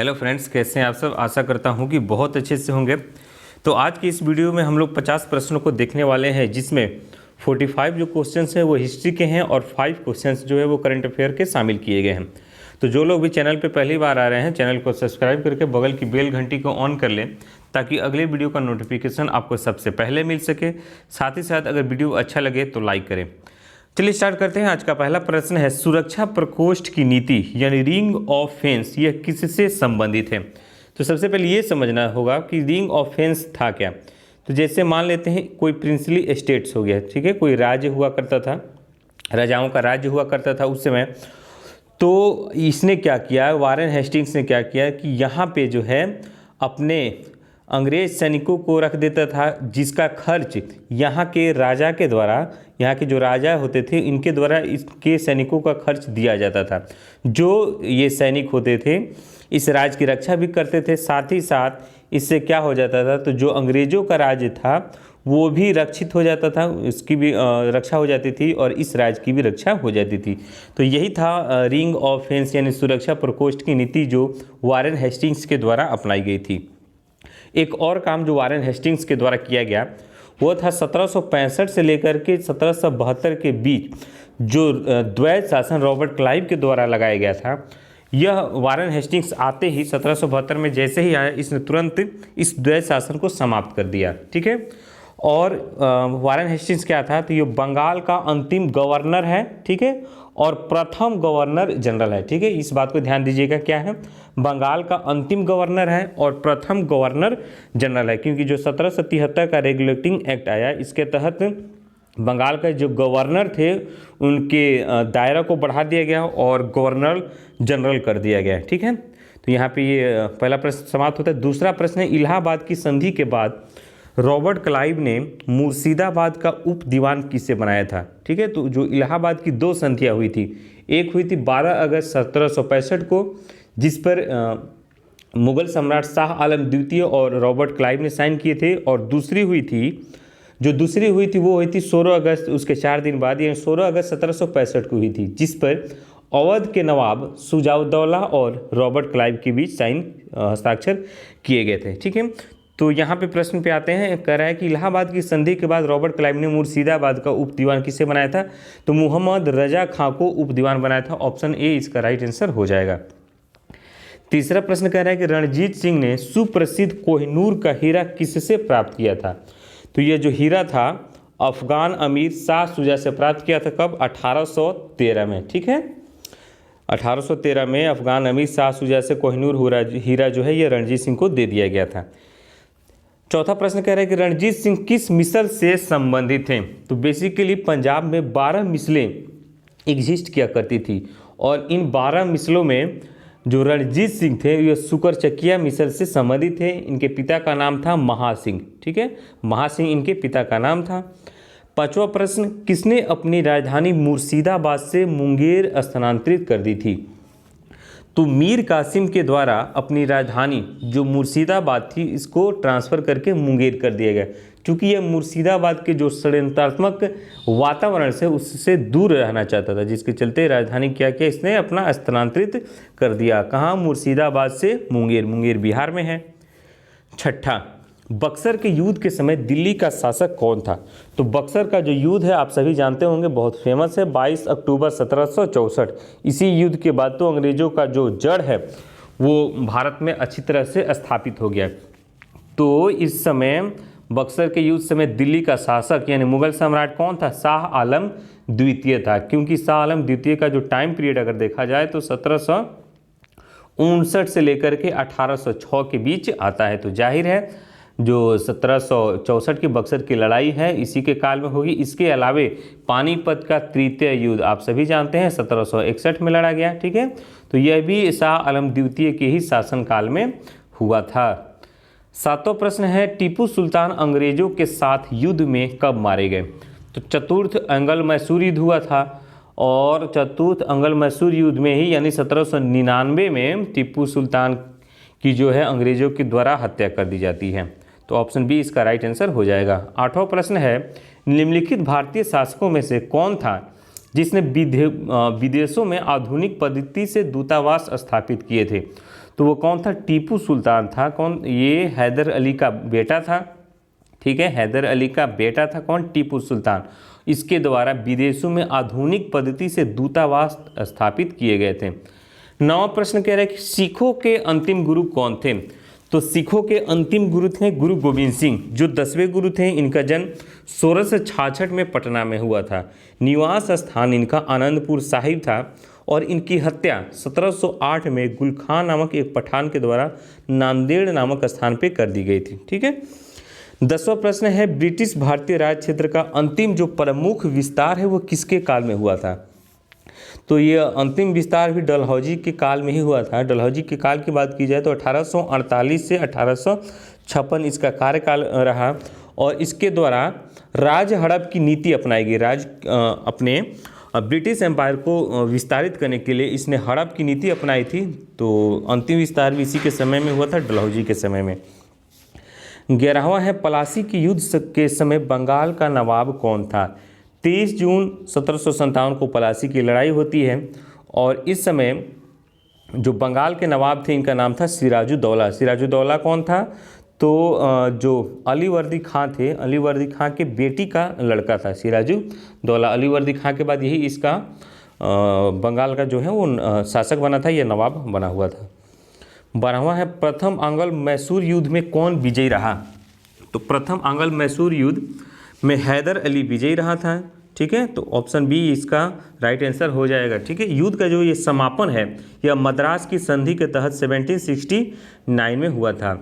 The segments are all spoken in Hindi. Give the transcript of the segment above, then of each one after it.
हेलो फ्रेंड्स, कैसे हैं आप सब। आशा करता हूं कि बहुत अच्छे से होंगे। तो आज की इस वीडियो में हम लोग 50 प्रश्नों को देखने वाले हैं, जिसमें 45 जो क्वेश्चंस हैं वो हिस्ट्री के हैं और 5 क्वेश्चंस जो है वो करंट अफेयर के शामिल किए गए हैं। तो जो लोग भी चैनल पे पहली बार आ रहे हैं, चैनल को सब्सक्राइब करके बगल की बेल घंटी को ऑन कर लें, ताकि अगले वीडियो का नोटिफिकेशन आपको सबसे पहले मिल सके। साथ ही साथ अगर वीडियो अच्छा लगे तो लाइक करें। चलिए स्टार्ट करते हैं। आज का पहला प्रश्न है, सुरक्षा प्रकोष्ठ की नीति यानी रिंग ऑफ फेंस यह किससे संबंधित है। तो सबसे पहले ये समझना होगा कि रिंग ऑफ फेंस था क्या। तो जैसे मान लेते हैं कोई प्रिंसली स्टेट्स हो गया, ठीक है, कोई राज्य हुआ करता था, राजाओं का राज्य हुआ करता था उस समय। तो इसने क्या किया, वारेन हेस्टिंग्स ने क्या किया कि यहाँ पे जो है अपने अंग्रेज सैनिकों को रख देता था, जिसका खर्च यहाँ के राजा के द्वारा, यहाँ के जो राजा होते थे इनके द्वारा इसके सैनिकों का खर्च दिया जाता था। जो ये सैनिक होते थे इस राज्य की रक्षा भी करते थे, साथ ही साथ इससे क्या हो जाता था, तो जो अंग्रेज़ों का राज्य था वो भी रक्षित हो जाता था, उसकी भी रक्षा हो जाती थी और इस राज्य की भी रक्षा हो जाती थी। तो यही था रिंग ऑफ फेंस यानी सुरक्षा प्रकोष्ठ की नीति जो वारेन हेस्टिंग्स के द्वारा अपनाई गई थी। एक और काम जो वारेन हेस्टिंग्स के द्वारा किया गया वो था 1765 से लेकर के 1772 के बीच जो द्वैध शासन रॉबर्ट क्लाइव के द्वारा लगाया गया था। यह वारेन हेस्टिंग्स आते ही 1772 में जैसे ही आया, इसने तुरंत इस द्वैध शासन को समाप्त कर दिया, ठीक है। और वारेन हेस्टिंग्स क्या था, तो ये बंगाल का अंतिम गवर्नर है, ठीक है, और प्रथम गवर्नर जनरल है, ठीक है। इस बात को ध्यान दीजिएगा, क्या है, बंगाल का अंतिम गवर्नर है और प्रथम गवर्नर जनरल है, क्योंकि जो 1773 का रेगुलेटिंग एक्ट आया इसके तहत बंगाल का जो गवर्नर थे उनके दायरा को बढ़ा दिया गया और गवर्नर जनरल कर दिया गया, ठीक है। तो यहाँ पे ये पहला प्रश्न समाप्त होता है। दूसरा प्रश्न है, इलाहाबाद की संधि के बाद रॉबर्ट क्लाइव ने मुर्शिदाबाद का उप दीवान किसे बनाया था, ठीक है। तो जो इलाहाबाद की दो संधियाँ हुई थी, एक हुई थी 12 अगस्त 1765 को, जिस पर मुगल सम्राट शाह आलम द्वितीय और रॉबर्ट क्लाइव ने साइन किए थे, और दूसरी हुई थी वो हुई थी 16 अगस्त, उसके 4 दिन बाद, यानी 16 अगस्त 1765 को हुई थी, जिस पर अवध के नवाब सुजाउद्दौला और रॉबर्ट क्लाइव के बीच हस्ताक्षर किए गए थे, ठीक है। तो यहाँ पे प्रश्न पे आते हैं, कह रहा है कि इलाहाबाद की संधि के बाद रॉबर्ट क्लाइव ने मुर्शिदाबाद का उप दीवान किसे बनाया था, तो मोहम्मद रजा खां को उप दीवान बनाया था। ऑप्शन ए इसका राइट आंसर हो जाएगा। तीसरा प्रश्न कह रहा है कि रणजीत सिंह ने सुप्रसिद्ध कोहिनूर का हीरा किससे प्राप्त किया था। तो यह जो हीरा था अफगान अमीर शाह शुजा से प्राप्त किया था। कब? 1813 में, ठीक है। 1813 में अफगान अमीर शाह शुजा से कोहिनूर हीरा जो है ये रणजीत सिंह को दे दिया गया था। चौथा प्रश्न कह रहा है कि रणजीत सिंह किस मिसल से संबंधित हैं। तो बेसिकली पंजाब में 12 मिसलें एग्जिस्ट किया करती थी, और इन 12 मिसलों में जो रणजीत सिंह थे ये सुकरचकिया मिसल से संबंधित थे। इनके पिता का नाम था महासिंह, ठीक है, महासिंह इनके पिता का नाम था। पांचवा प्रश्न, किसने अपनी राजधानी मुर्शिदाबाद से मुंगेर स्थानांतरित कर दी थी। तो मीर कासिम के द्वारा अपनी राजधानी जो मुर्शिदाबाद थी इसको ट्रांसफ़र करके मुंगेर कर दिया गया, क्योंकि यह मुर्शिदाबाद के जो षड्यंत्रात्मक वातावरण से उससे दूर रहना चाहता था, जिसके चलते राजधानी क्या किया, इसने अपना स्थानांतरित कर दिया। कहाँ? मुर्शिदाबाद से मुंगेर। मुंगेर बिहार में है। छठा, बक्सर के युद्ध के समय दिल्ली का शासक कौन था। तो बक्सर का जो युद्ध है आप सभी जानते होंगे, बहुत फेमस है, 22 अक्टूबर 1764। इसी युद्ध के बाद तो अंग्रेज़ों का जो जड़ है वो भारत में अच्छी तरह से स्थापित हो गया। तो इस समय बक्सर के युद्ध समय दिल्ली का शासक यानी मुगल सम्राट कौन था? शाह आलम द्वितीय था, क्योंकि शाह आलम द्वितीय का जो टाइम पीरियड अगर देखा जाए तो 1759 से लेकर के 1806 के बीच आता है। तो जाहिर है जो 1764 की बक्सर की लड़ाई है इसी के काल में होगी। इसके अलावे पानीपत का तृतीय युद्ध आप सभी जानते हैं 1761 में लड़ा गया, ठीक है। तो यह भी शाह आलम द्वितीय के ही शासनकाल में हुआ था। सातवां प्रश्न है, टीपू सुल्तान अंग्रेजों के साथ युद्ध में कब मारे गए। तो चतुर्थ अंगल मैसूर युद्ध हुआ था, और चतुर्थ अंगल मैसूर युद्ध में ही यानी 1799 में टीपू सुल्तान की जो है अंग्रेजों के द्वारा हत्या कर दी जाती है। तो ऑप्शन बी इसका राइट आंसर हो जाएगा। आठवां प्रश्न है, निम्नलिखित भारतीय शासकों में से कौन था जिसने विदेशों में आधुनिक पद्धति से दूतावास स्थापित किए थे। तो वो कौन था? टीपू सुल्तान था। कौन? ये हैदर अली का बेटा था। ठीक है, हैदर अली का बेटा था कौन? टीपू सुल्तान। इसके द्वारा विदेशों में आधुनिक पद्धति से दूतावास स्थापित किए गए थे। 9वां प्रश्न कह रहा है कि सिखों के अंतिम गुरु कौन थे? तो सिखों के अंतिम गुरु थे गुरु गोविंद सिंह, जो 10वें गुरु थे। इनका जन्म 1666 में पटना में हुआ था। निवास स्थान इनका आनंदपुर साहिब था और इनकी हत्या 1708 में गुल खान नामक एक पठान के द्वारा नांदेड़ नामक स्थान पे कर दी गई थी। ठीक है। 10वां प्रश्न है ब्रिटिश भारतीय राज क्षेत्र का अंतिम जो प्रमुख विस्तार है वो किसके काल में हुआ था? तो ये अंतिम विस्तार भी डलहौजी के काल में ही हुआ था। डलहौजी के काल की बात की जाए तो 1848 से 1856 इसका कार्यकाल रहा और इसके द्वारा राज हड़प की नीति अपनाई गई। अपने ब्रिटिश एम्पायर को विस्तारित करने के लिए इसने हड़प की नीति अपनाई थी। तो अंतिम विस्तार भी इसी के समय में हुआ था, डलहौजी के समय में। 11वां है प्लासी के युद्ध के समय बंगाल का नवाब कौन था? 23 जून 1757 को प्लासी की लड़ाई होती है और इस समय जो बंगाल के नवाब थे इनका नाम था सिराजुद्दौला। सिराजुद्दौला कौन था? तो जो अलीवर्दी खां थे, अलीवर्दी खां के बेटी का लड़का था सिराजुद्दौला। अलीवर्दी खां के बाद यही इसका बंगाल का जो है वो शासक बना था, यह नवाब बना हुआ था। 12वां है प्रथम आंग्ल मैसूर युद्ध में कौन विजयी रहा? तो प्रथम आंग्ल मैसूर युद्ध में हैदर अली विजयी रहा था। ठीक है, तो ऑप्शन बी इसका राइट आंसर हो जाएगा। ठीक है, युद्ध का जो ये समापन है यह मद्रास की संधि के तहत 1769 में हुआ था।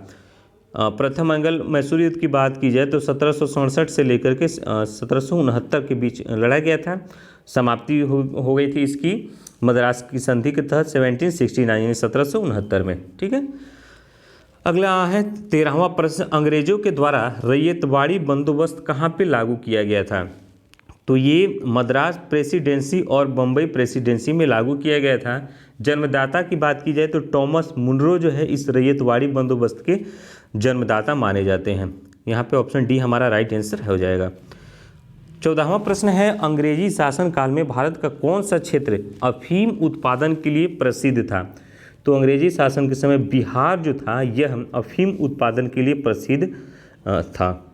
प्रथम आंग्ल मैसूर युद्ध की बात की जाए तो 1767 से लेकर के 1769 के बीच लड़ा गया था। समाप्ति हो गई थी इसकी मद्रास की संधि के तहत 1769 यानी 1769 में। ठीक है, अगला है 13वां प्रश्न अंग्रेजों के द्वारा रैयतवाड़ी बंदोबस्त कहाँ पे लागू किया गया था? तो ये मद्रास प्रेसिडेंसी और बम्बई प्रेसिडेंसी में लागू किया गया था। जन्मदाता की बात की जाए तो टॉमस मुनरो जो है इस रैयतवाड़ी बंदोबस्त के जन्मदाता माने जाते हैं। यहाँ पे ऑप्शन डी हमारा राइट आंसर हो जाएगा। 14वां प्रश्न है अंग्रेजी शासन काल में भारत का कौन सा क्षेत्र अफीम उत्पादन के लिए प्रसिद्ध था? तो अंग्रेजी शासन के समय बिहार जो था यह अफीम उत्पादन के लिए प्रसिद्ध था।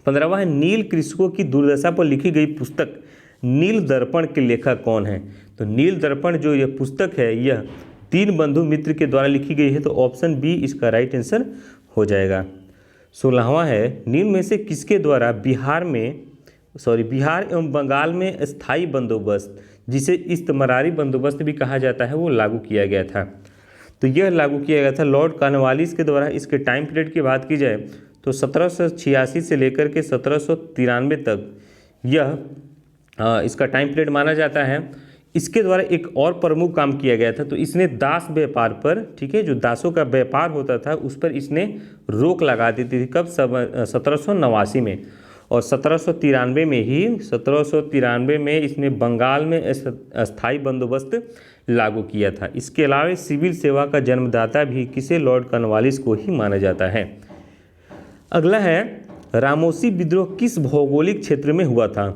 15वां है नील कृषकों की दुर्दशा पर लिखी गई पुस्तक नील दर्पण के लेखक कौन है? तो नील दर्पण जो यह पुस्तक है यह दीनबंधु मित्र के द्वारा लिखी गई है। तो ऑप्शन बी इसका राइट आंसर हो जाएगा। 16वां है निम्न में से किसके द्वारा बिहार एवं बंगाल में स्थायी बंदोबस्त, जिसे इस्तमरारी बंदोबस्त भी कहा जाता है, वो लागू किया गया था? तो यह लागू किया गया था लॉर्ड कॉर्नवालिस के द्वारा। इसके टाइम पीरियड की बात की जाए तो 1786 से लेकर के 1793 तक यह इसका टाइम पीरियड माना जाता है। इसके द्वारा एक और प्रमुख काम किया गया था। तो इसने दास व्यापार पर, ठीक है, जो दासों का व्यापार होता था उस पर इसने रोक लगा दी थी। कब? 1789 में। और 1793 में इसने बंगाल में अस्थायी बंदोबस्त लागू किया था। इसके अलावा सिविल सेवा का जन्मदाता भी किसे? लॉर्ड कॉर्नवालिस को ही माना जाता है। अगला है रामोसी विद्रोह किस भौगोलिक क्षेत्र में हुआ था?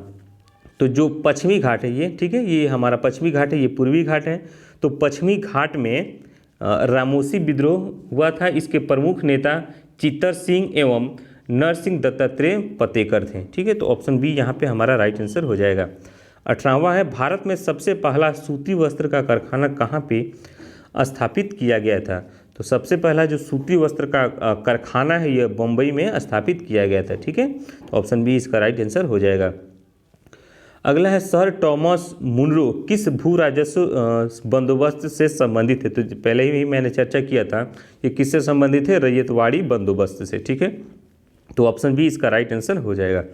तो जो पश्चिमी घाट है ये, ठीक है, ये हमारा पश्चिमी घाट है, ये पूर्वी घाट है। तो पश्चिमी घाट में रामोसी विद्रोह हुआ था। इसके प्रमुख नेता चित्तर सिंह एवं नरसिंह दत्तात्रेय पतेकर थे। ठीक है, तो ऑप्शन बी यहाँ पे हमारा राइट आंसर हो जाएगा। 18वां है भारत में सबसे पहला सूती वस्त्र का कारखाना कहाँ पे स्थापित किया गया था? तो सबसे पहला जो सूती वस्त्र का कारखाना है यह बम्बई में स्थापित किया गया था। ठीक है, तो ऑप्शन बी इसका राइट आंसर हो जाएगा। अगला है सर टॉमस मुनरो किस भू राजस्व बंदोबस्त से संबंधित है? तो पहले ही मैंने चर्चा किया था कि किससे संबंधित है? रैयतवाड़ी बंदोबस्त से। ठीक है, तो ऑप्शन बी इसका राइट आंसर हो जाएगा।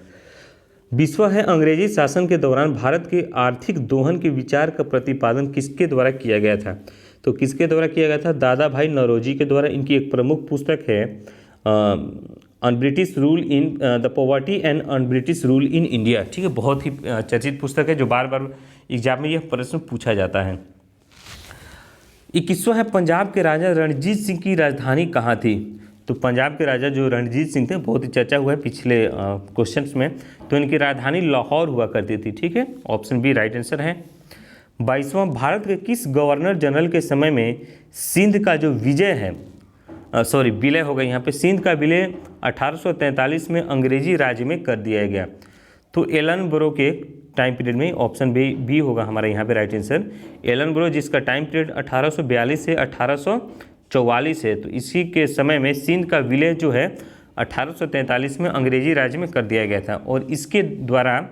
20वां है अंग्रेजी शासन के दौरान भारत के आर्थिक दोहन के विचार का प्रतिपादन किसके द्वारा किया गया था? तो किसके द्वारा किया गया था? दादा भाई नौरोजी के द्वारा। इनकी एक प्रमुख पुस्तक है on British rule in the poverty and on British rule in India. ठीक है, बहुत ही चर्चित पुस्तक है जो बार बार एग्जाम में यह प्रश्न पूछा जाता है। 21वां है पंजाब के राजा रणजीत सिंह की राजधानी कहाँ थी? तो पंजाब के राजा जो रणजीत सिंह थे, बहुत ही चर्चा हुआ है पिछले क्वेश्चंस में, तो इनकी राजधानी लाहौर हुआ करती थी। ठीक है, ऑप्शन बी राइट आंसर है। 22वां, भारत के किस गवर्नर जनरल के समय में सिंध का जो विजय है, विलय हो गया यहाँ पे, सिंध का विलय 1843 में अंग्रेजी राज्य में कर दिया गया? तो एलन ब्रो के टाइम पीरियड में, ऑप्शन बी होगा हमारा यहाँ पे राइट आंसर। एलन ब्रो जिसका टाइम पीरियड 1842 से 1844 है, तो इसी के समय में सिंध का विलय जो है 1843 में अंग्रेजी राज्य में कर दिया गया था। और इसके द्वारा,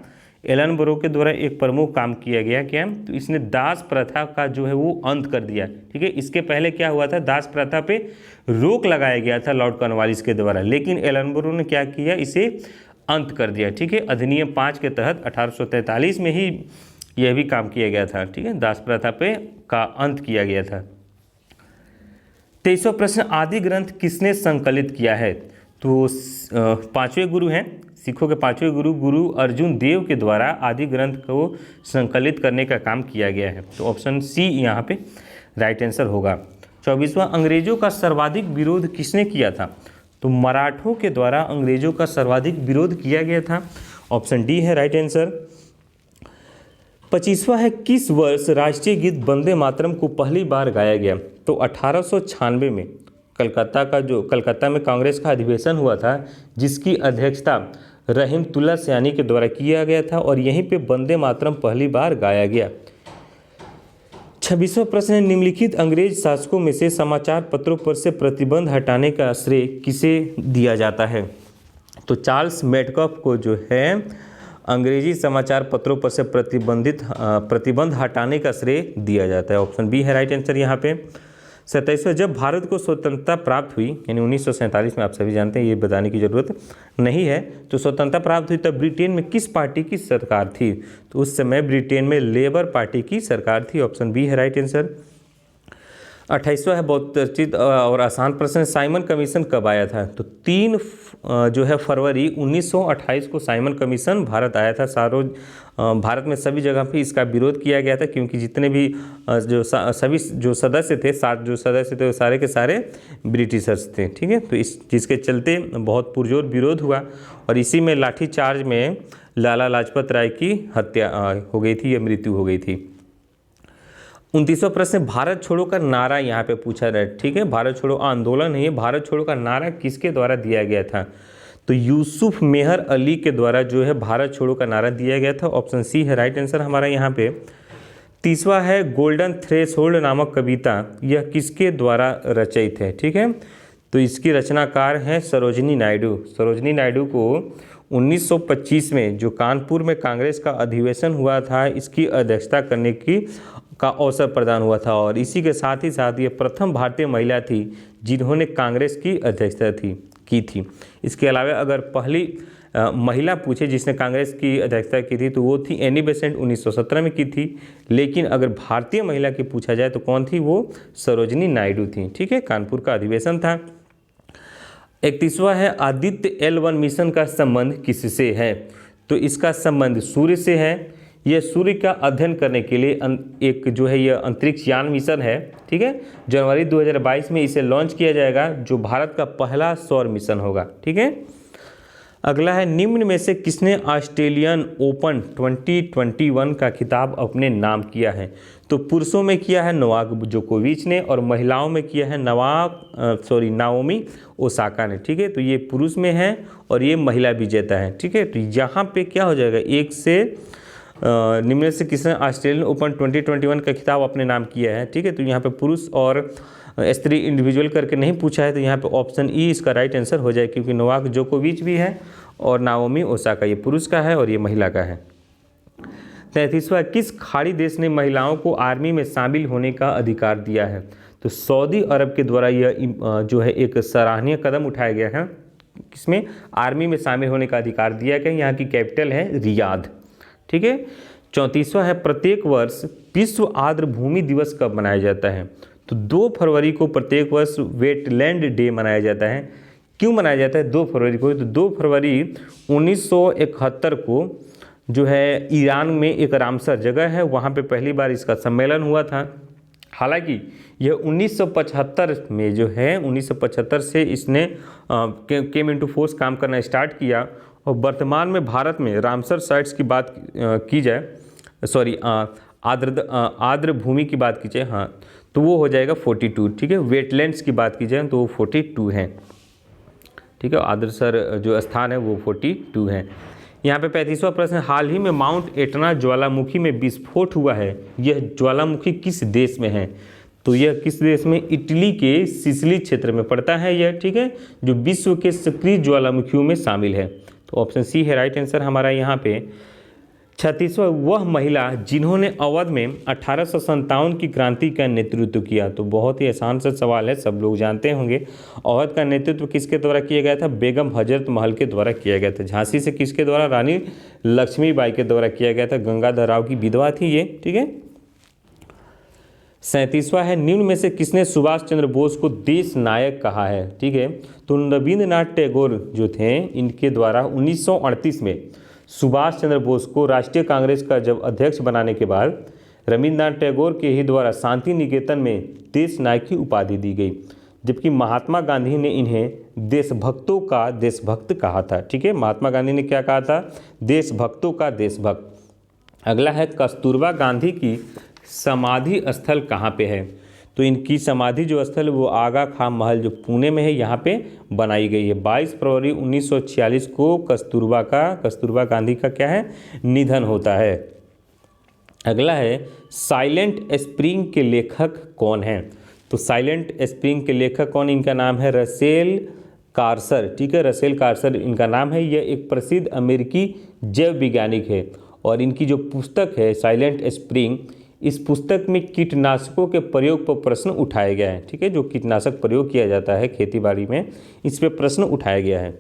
एलन ब्रो के द्वारा एक प्रमुख काम किया गया क्या, तो इसने दास प्रथा का जो है वो अंत कर दिया। ठीक है, इसके पहले क्या हुआ था, दास प्रथा पे रोक लगाया गया था लॉर्ड कॉर्नवालिस के द्वारा, लेकिन एलन ब्रो ने क्या किया, इसे अंत कर दिया। ठीक है, अधिनियम 5 के तहत 1843 में ही यह भी काम किया गया था। ठीक है, दास प्रथा पे का अंत किया गया था। 23वां प्रश्न, आदि ग्रंथ किसने संकलित किया है? तो पांचवें गुरु हैं, सिखों के पांचवें गुरु गुरु अर्जुन देव के द्वारा आदि ग्रंथ को संकलित करने का काम किया गया है। तो ऑप्शन सी यहाँ पे राइट आंसर होगा। 24वां, अंग्रेजों का सर्वाधिक विरोध किसने किया था? तो मराठों के द्वारा अंग्रेजों का सर्वाधिक विरोध किया गया था। ऑप्शन डी है राइट आंसर। 25वां है, किस वर्ष राष्ट्रीय गीत वंदे मातरम को पहली बार गाया गया? तो 1896 में कलकत्ता में कांग्रेस का अधिवेशन हुआ था, जिसकी अध्यक्षता रहीमतुल्ला सयानी के द्वारा किया गया था, और यहीं पे वंदे मातरम पहली बार गाया गया। 26वां प्रश्न है, निम्नलिखित अंग्रेज शासकों में से समाचार पत्रों पर से प्रतिबंध हटाने का श्रेय किसे दिया जाता है? तो चार्ल्स मेडकॉफ को जो है अंग्रेजी समाचार पत्रों पर से प्रतिबंध हटाने का श्रेय दिया जाता है। ऑप्शन बी है राइट आंसर यहाँ पे। 27वां, जब भारत को स्वतंत्रता प्राप्त हुई, यानी 1947 में, आप सभी जानते हैं, ये बताने की ज़रूरत नहीं है, तो स्वतंत्रता प्राप्त हुई तब ब्रिटेन में किस पार्टी की सरकार थी? तो उस समय ब्रिटेन में लेबर पार्टी की सरकार थी। ऑप्शन बी है राइट आंसर। 28वां है, बहुत चर्चित और आसान प्रश्न, साइमन कमीशन कब आया था? तो 3 जो है फरवरी 1928 को साइमन कमीशन भारत आया था। भारत में सभी जगह पे इसका विरोध किया गया था, क्योंकि जितने भी सभी जो सदस्य थे, 7 जो सदस्य थे, वो सारे के सारे ब्रिटिशर्स थे। ठीक है, तो इस जिसके चलते बहुत पुरजोर विरोध हुआ, और इसी में लाठीचार्ज में लाला लाजपत राय की हत्या हो गई थी, या मृत्यु हो गई थी। 29वां प्रश्न, भारत छोड़ो का नारा यहाँ पे पूछा रहा है। ठीक है, भारत छोड़ो आंदोलन है, भारत छोड़ो का नारा किसके द्वारा दिया गया था? तो यूसुफ मेहर अली के द्वारा जो है भारत छोड़ो का नारा दिया गया था। ऑप्शन सी है राइट आंसर हमारा यहाँ पे। 30वां है, गोल्डन थ्रेशोल्ड नामक कविता यह किसके द्वारा रचित है? ठीक है, तो इसकी रचनाकार हैं सरोजिनी नायडू। सरोजिनी नायडू को 1925 में जो कानपुर में कांग्रेस का अधिवेशन हुआ था, इसकी अध्यक्षता करने का अवसर प्रदान हुआ था, और इसी के साथ ही साथ ये प्रथम भारतीय महिला थी जिन्होंने कांग्रेस की अध्यक्षता की थी। इसके अलावा अगर पहली महिला पूछे जिसने कांग्रेस की अध्यक्षता की थी, तो वो थी एनी बेसेंट, 1917 में की थी। लेकिन अगर भारतीय महिला की पूछा जाए तो कौन थी? वो सरोजिनी नायडू थी। ठीक है, कानपुर का अधिवेशन था। 31वां है, आदित्य L1 मिशन का संबंध किससे है? तो इसका संबंध सूर्य से है। यह सूर्य का अध्ययन करने के लिए एक जो है यह अंतरिक्ष यान मिशन है। ठीक है, जनवरी 2022 में इसे लॉन्च किया जाएगा, जो भारत का पहला सौर मिशन होगा। ठीक है, अगला है, निम्न में से किसने ऑस्ट्रेलियन ओपन 2021 का खिताब अपने नाम किया है? तो पुरुषों में किया है नोवाक जोकोविच ने, और महिलाओं में किया है नाओमी ओसाका ने। ठीक है, तो ये पुरुष में है और ये महिला विजेता है। ठीक है, तो यहाँ पे क्या हो जाएगा, एक से निम्न से किसने ऑस्ट्रेलियन ओपन 2021 का खिताब अपने नाम किया है? ठीक है, तो यहाँ पे पुरुष और स्त्री इंडिविजुअल करके नहीं पूछा है, तो यहाँ पे ऑप्शन ई इसका राइट आंसर हो जाए, क्योंकि नोवाक जोकोविच भी है और नाओमी ओसाका, ये पुरुष का है और ये महिला का है। 33वां, किस खाड़ी देश ने महिलाओं को आर्मी में शामिल होने का अधिकार दिया है? तो सऊदी अरब के द्वारा यह जो है एक सराहनीय कदम उठाया गया है, किसमें आर्मी में शामिल होने का अधिकार दिया गया। यहाँ की कैपिटल है रियाद। ठीक है, 34वां है, प्रत्येक वर्ष विश्व आर्द्र भूमि दिवस कब मनाया जाता है? तो 2 फरवरी को प्रत्येक वर्ष वेटलैंड डे मनाया जाता है। क्यों मनाया जाता है 2 फरवरी को? तो 2 फरवरी 1971 को जो है ईरान में एक रामसर जगह है, वहाँ पे पहली बार इसका सम्मेलन हुआ था। हालांकि यह 1975 में जो है 1975 से इसने केम इनटू फोर्स काम करना स्टार्ट किया। और वर्तमान में भारत में रामसर साइट्स की बात की जाए, सॉरी आर्द्र भूमि की बात की जाए, हाँ, तो वो हो जाएगा 42। ठीक है, वेटलैंड्स की बात की जाए तो वो 42 हैं। ठीक है, आर्द्रसर जो स्थान है वो 42 है। यहाँ पे 35वां प्रश्न, हाल ही में माउंट एटना ज्वालामुखी में विस्फोट हुआ है, यह ज्वालामुखी किस देश में है? तो यह किस देश में? इटली के सिसिली क्षेत्र में पड़ता है यह। ठीक है, जो विश्व के सक्रिय ज्वालामुखियों में शामिल है। तो ऑप्शन सी है राइट आंसर हमारा यहाँ पे। 36वां, वह महिला जिन्होंने अवध में 1857 की क्रांति का नेतृत्व किया। तो बहुत ही आसान सा सवाल है, सब लोग जानते होंगे। अवध का नेतृत्व किसके द्वारा किया गया था? बेगम हजरत महल के द्वारा किया गया था। झांसी से किसके द्वारा? रानी लक्ष्मीबाई के द्वारा किया गया था। गंगाधर राव की विधवा थी ये। ठीक है, 37वां है, निम्न में से किसने सुभाष चंद्र बोस को देश नायक कहा है? ठीक है, तो रविंद्रनाथ टैगोर जो थे, इनके द्वारा 1938 में सुभाष चंद्र बोस को राष्ट्रीय कांग्रेस का जब अध्यक्ष बनाने के बाद रविंद्रनाथ टैगोर के ही द्वारा शांति निकेतन में देश नायक की उपाधि दी गई, जबकि महात्मा गांधी ने इन्हें देशभक्तों का देशभक्त कहा था। ठीक है, महात्मा गांधी ने क्या कहा था? देशभक्तों का देशभक्त। अगला है, कस्तूरबा गांधी की समाधि स्थल कहाँ पे है? तो इनकी समाधि जो स्थल वो आगा खां महल जो पुणे में है, यहाँ पे बनाई गई है। 22 फरवरी 1946 को कस्तूरबा गांधी का क्या है? निधन होता है। अगला है, साइलेंट स्प्रिंग के लेखक कौन हैं? तो साइलेंट स्प्रिंग के लेखक कौन? इनका नाम है रसेल कार्सर। ठीक है, रसेल कार्सर इनका नाम है। यह एक प्रसिद्ध अमेरिकी जैव वैज्ञानिक है और इनकी जो पुस्तक है साइलेंट स्प्रिंग, इस पुस्तक में कीटनाशकों के प्रयोग पर प्रश्न उठाया गया है। ठीक है, जो कीटनाशक प्रयोग किया जाता है खेतीबाड़ी में, इस पे प्रश्न उठाया गया है।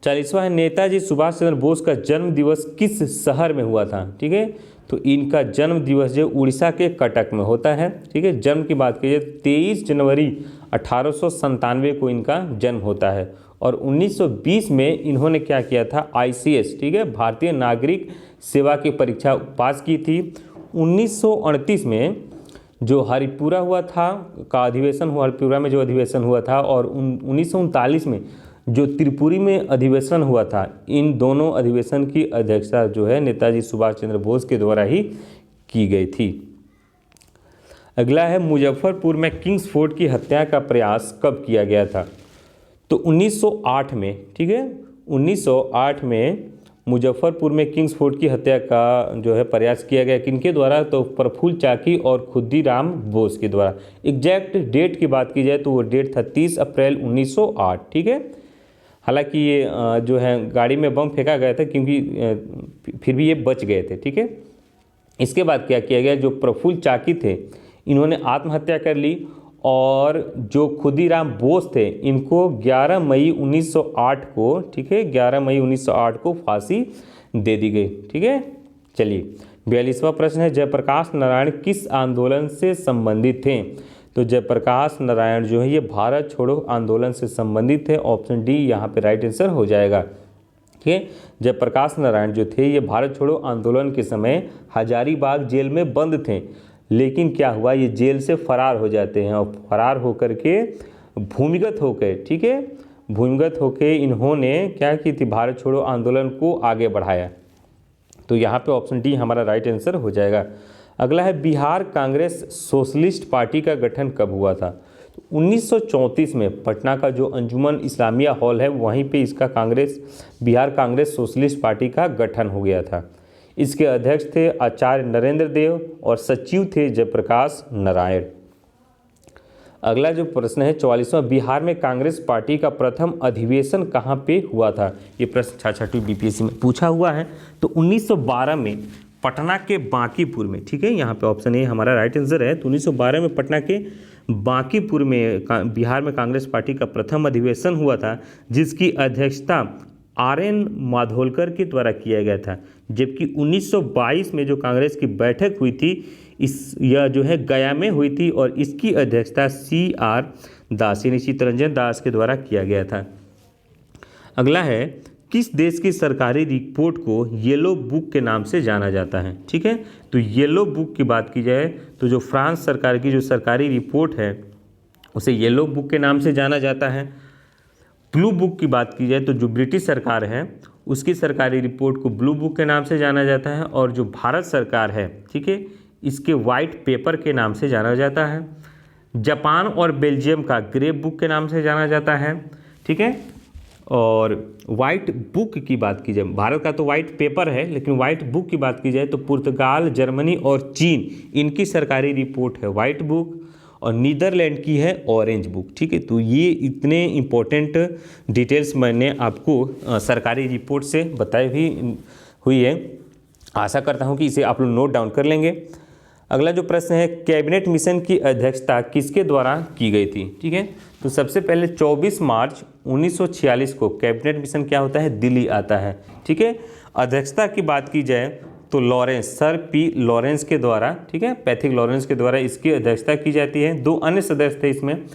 40वां है, नेताजी सुभाष चंद्र बोस का जन्म दिवस किस शहर में हुआ था? ठीक है, तो इनका जन्म दिवस जो उड़ीसा के कटक में होता है। ठीक है, जन्म की बात कीजिए 23 जनवरी 1897 को इनका जन्म होता है। और 1920 में इन्होंने क्या किया था? ICS, ठीक है, भारतीय नागरिक सेवा की परीक्षा पास की थी। 1938 में जो हरिपुरा हुआ था का अधिवेशन हुआ, हरिपुरा में जो अधिवेशन हुआ था, और 1939 में जो त्रिपुरी में अधिवेशन हुआ था, इन दोनों अधिवेशन की अध्यक्षता जो है नेताजी सुभाष चंद्र बोस के द्वारा ही की गई थी। अगला है, मुजफ्फरपुर में किंग्स फोर्ट की हत्या का प्रयास कब किया गया था? तो 1908 में। ठीक है, 1908 में मुजफ्फरपुर में किंग्स फोर्ट की हत्या का जो है प्रयास किया गया। किनके द्वारा? तो प्रफुल्ल चाकी और खुदीराम बोस के द्वारा। एग्जैक्ट डेट की बात की जाए तो वो डेट था 30 अप्रैल 1908। ठीक है, हालांकि ये जो है गाड़ी में बम फेंका गया था, क्योंकि फिर भी ये बच गए थे। ठीक है, इसके बाद क्या किया गया? जो प्रफुल्ल चाकी थे, इन्होंने आत्महत्या कर ली, और जो खुदीराम बोस थे, इनको 11 मई 1908 को, ठीक है, 11 मई 1908 को फांसी दे दी गई। ठीक है, चलिए 42वां प्रश्न है, जयप्रकाश नारायण किस आंदोलन से संबंधित थे? तो जयप्रकाश नारायण जो है ये भारत छोड़ो आंदोलन से संबंधित है। ऑप्शन डी यहाँ पे राइट आंसर हो जाएगा। ठीक है, जयप्रकाश नारायण जो थे ये भारत छोड़ो आंदोलन के समय हजारीबाग जेल में बंद थे, लेकिन क्या हुआ, ये जेल से फरार हो जाते हैं, और फरार होकर के भूमिगत होकर, ठीक है, भूमिगत होकर इन्होंने क्या की थी? भारत छोड़ो आंदोलन को आगे बढ़ाया। तो यहाँ पे ऑप्शन डी हमारा राइट आंसर हो जाएगा। अगला है, बिहार कांग्रेस सोशलिस्ट पार्टी का गठन कब हुआ था? तो 1934 में पटना का जो अंजुमन इस्लामिया हॉल है, वहीं पे इसका बिहार कांग्रेस सोशलिस्ट पार्टी का गठन हो गया था। इसके अध्यक्ष थे आचार्य नरेंद्र देव और सचिव थे जयप्रकाश नारायण। अगला जो प्रश्न है 44वां, बिहार में कांग्रेस पार्टी का प्रथम अधिवेशन कहाँ पे हुआ था? ये प्रश्न छाछाटू BPSC में पूछा हुआ है। तो 1912 में पटना के बांकीपुर में। ठीक है, यहाँ पे ऑप्शन ए हमारा राइट आंसर है। तो 1912 में पटना के बांकीपुर में बिहार में कांग्रेस पार्टी का प्रथम अधिवेशन हुआ था, जिसकी अध्यक्षता RN माधोलकर के द्वारा किया गया था। जबकि 1922 में जो कांग्रेस की बैठक हुई थी, यह जो है गया में हुई थी, और इसकी अध्यक्षता CR दास यानी चित्तरंजन दास के द्वारा किया गया था। अगला है किस देश की सरकारी रिपोर्ट को येलो बुक के नाम से जाना जाता है? ठीक है, तो येलो बुक की बात की जाए तो जो फ्रांस सरकार की जो सरकारी रिपोर्ट है उसे येलो बुक के नाम से जाना जाता है। ब्लू बुक की बात की जाए तो जो ब्रिटिश सरकार है उसकी सरकारी रिपोर्ट को ब्लू बुक के नाम से जाना जाता है, और जो भारत सरकार है, ठीक है, इसके वाइट पेपर के नाम से जाना जाता है। जापान और बेल्जियम का ग्रे बुक के नाम से जाना जाता है। ठीक है, और वाइट बुक की बात की जाए, भारत का तो वाइट पेपर है, लेकिन वाइट बुक की बात की जाए तो पुर्तगाल, जर्मनी और चीन, इनकी सरकारी रिपोर्ट है वाइट बुक, और नीदरलैंड की है ऑरेंज बुक। ठीक है, तो ये इतने इम्पोर्टेंट डिटेल्स मैंने आपको सरकारी रिपोर्ट से बताई हुई है। आशा करता हूँ कि इसे आप लोग नोट डाउन कर लेंगे। अगला जो प्रश्न है, कैबिनेट मिशन की अध्यक्षता किसके द्वारा की गई थी? ठीक है, तो सबसे पहले 24 मार्च 1946 को कैबिनेट मिशन क्या होता है? दिल्ली आता है। ठीक है, अध्यक्षता की बात की जाए तो लॉरेंस, सर पी लॉरेंस के द्वारा, ठीक है, पैथिक लॉरेंस के द्वारा इसकी अध्यक्षता की जाती है। 2 अन्य सदस्य थे इसमें,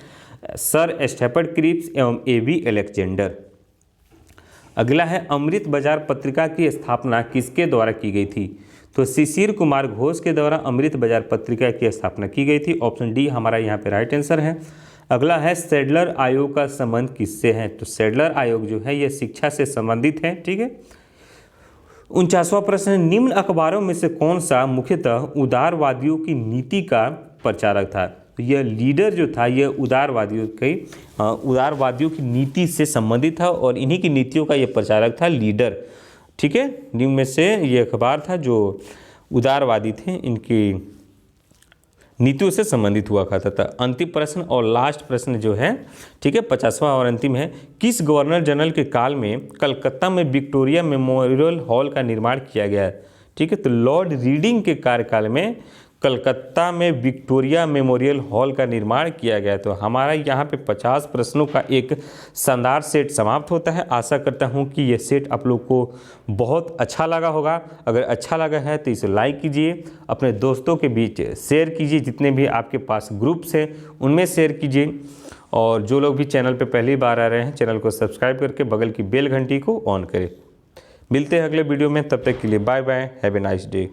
सर स्टेफर्ड क्रिप्स एवं A.V. अलेक्जेंडर। अगला है, अमृत बाजार पत्रिका की स्थापना किसके द्वारा की गई थी? तो शिशिर कुमार घोष के द्वारा अमृत बाजार पत्रिका की स्थापना की गई थी। ऑप्शन डी हमारा यहाँ पे राइट आंसर है। अगला है, सैडलर आयोग का संबंध किससे है? तो सैडलर आयोग जो है ये शिक्षा से संबंधित है। ठीक है, 49वां प्रश्न, निम्न अखबारों में से कौन सा मुख्यतः उदारवादियों की नीति का प्रचारक था? तो यह लीडर जो था यह उदारवादियों की नीति से संबंधित था, और इन्हीं की नीतियों का यह प्रचारक था, लीडर। ठीक है, निम्न में से ये अखबार था जो उदारवादी थे, इनकी नीतियों से संबंधित हुआ करता था। अंतिम प्रश्न और लास्ट प्रश्न जो है, ठीक है, 50वां और अंतिम है, किस गवर्नर जनरल के काल में कलकत्ता में विक्टोरिया मेमोरियल हॉल का निर्माण किया गया? ठीक है, तो लॉर्ड रीडिंग के कार्यकाल में कलकत्ता में विक्टोरिया मेमोरियल हॉल का निर्माण किया गया। तो हमारा यहाँ पे 50 प्रश्नों का एक शानदार सेट समाप्त होता है। आशा करता हूँ कि ये सेट आप लोग को बहुत अच्छा लगा होगा। अगर अच्छा लगा है तो इसे लाइक कीजिए, अपने दोस्तों के बीच शेयर कीजिए, जितने भी आपके पास ग्रुप्स हैं उनमें शेयर कीजिए, और जो लोग भी चैनल पर पहली बार आ रहे हैं चैनल को सब्सक्राइब करके बगल की बेल घंटी को ऑन करें। मिलते हैं अगले वीडियो में, तब तक के लिए bye bye, have a nice day.